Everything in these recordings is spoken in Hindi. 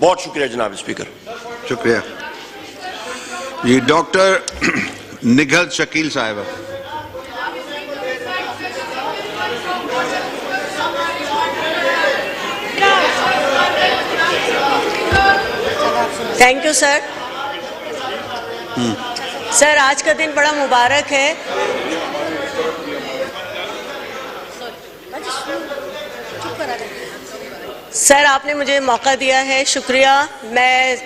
बहुत शुक्रिया जनाब स्पीकर। शुक्रिया जी। डॉक्टर निघल शकील साहिबा। Thank you sir. सर आज का दिन बड़ा मुबारक है। सर आपने मुझे मौका दिया है, शुक्रिया। मैं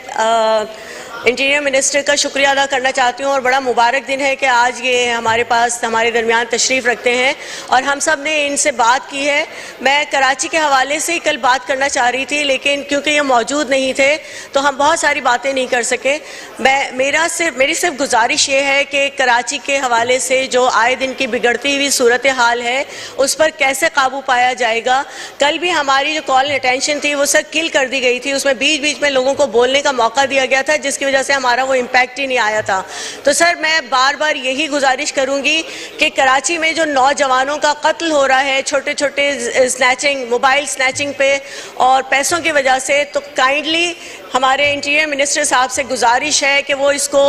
इंटीरियर मिनिस्टर का शुक्रिया अदा करना चाहती हूँ और बड़ा मुबारक दिन है कि आज ये हमारे पास हमारे दरमियान तशरीफ़ रखते हैं और हम सब ने इनसे बात की है। मैं कराची के हवाले से ही कल बात करना चाह रही थी, लेकिन क्योंकि ये मौजूद नहीं थे तो हम बहुत सारी बातें नहीं कर सके। मेरी सिर्फ गुजारिश ये है कि कराची के हवाले से जो आए दिन की बिगड़ती हुई सूरत हाल है उस पर कैसे काबू पाया जाएगा। कल भी हमारी जो कॉल अटेंशन थी वो सर किल कर दी गई थी, उसमें बीच बीच में लोगों को बोलने का मौका दिया गया था जिसकी वजह से हमारा वो इम्पैक्ट ही नहीं आया था। तो सर मैं बार बार यही गुजारिश करूंगी कि कराची में जो नौजवानों का कत्ल हो रहा है छोटे छोटे स्नैचिंग, मोबाइल स्नैचिंग पे और पैसों की वजह से, तो काइंडली हमारे इंटीरियर मिनिस्टर साहब से गुजारिश है कि वो इसको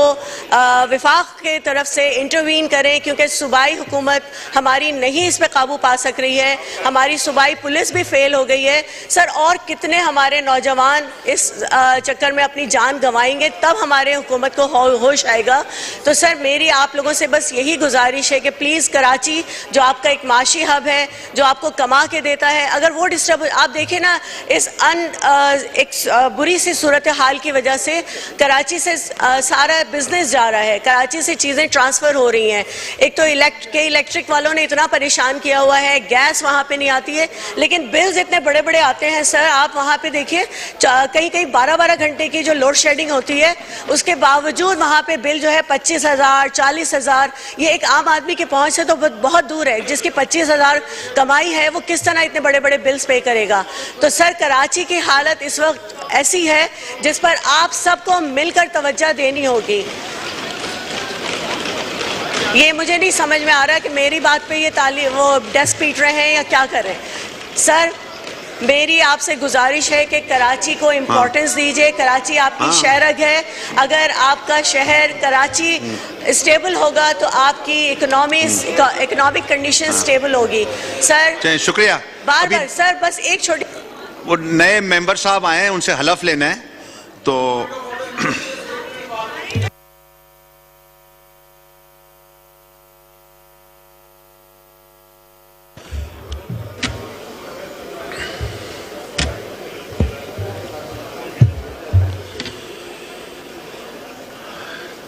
विफाक के तरफ से इंटरवीन करें, क्योंकि सूबाई हुकूमत हमारी नहीं इस पर काबू पा सक रही है। हमारी सूबाई पुलिस भी फेल हो गई है सर, और कितने हमारे नौजवान इस चक्कर में अपनी जान गंवाएंगे, तब हमारे हुकूमत को होश आएगा। तो सर मेरी आप लोगों से बस यही गुजारिश है कि प्लीज़ कराची जो आपका एक माशी हब है, जो आपको कमा के देता है, अगर वो डिस्टर्ब, आप देखें ना इस एक बुरी सी सूरत हाल की वजह से कराची से सारा बिजनेस जा रहा है, कराची से चीज़ें ट्रांसफ़र हो रही हैं। एक तो इलेक्ट्रिक वालों ने इतना परेशान किया हुआ है, गैस वहाँ पे नहीं आती है, लेकिन बिल्स इतने बड़े बड़े आते हैं सर। आप वहाँ पे देखिए कहीं कहीं 12-12 घंटे की जो लोड शेडिंग होती है, उसके बावजूद वहाँ पे बिल जो है 25,000 40,000, ये एक आम आदमी की पहुँच से तो बहुत दूर है। जिसकी 25,000 कमाई है वो किस तरह इतने बड़े बड़े बिल्स पे करेगा। तो सर कराची की हालत इस वक्त ऐसी है जिस पर आप सबको मिलकर तवज्जो देनी होगी। ये मुझे नहीं समझ में आ रहा कि मेरी बात पे ये वो डेस्क पीट रहे हैं या क्या कर रहे हैं। सर मेरी आपसे गुजारिश है कि कराची को इम्पोर्टेंस दीजिए। कराची आपकी शहरग है। अगर आपका शहर कराची स्टेबल होगा तो आपकी इकोनॉमिक कंडीशन स्टेबल होगी। सर शुक्रिया। बार सर बस एक छोटी, वो नए मेंबर साहब आए हैं, उनसे हलफ लेना है तो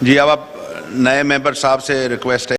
जी अब आप नए मेंबर साहब से रिक्वेस्ट है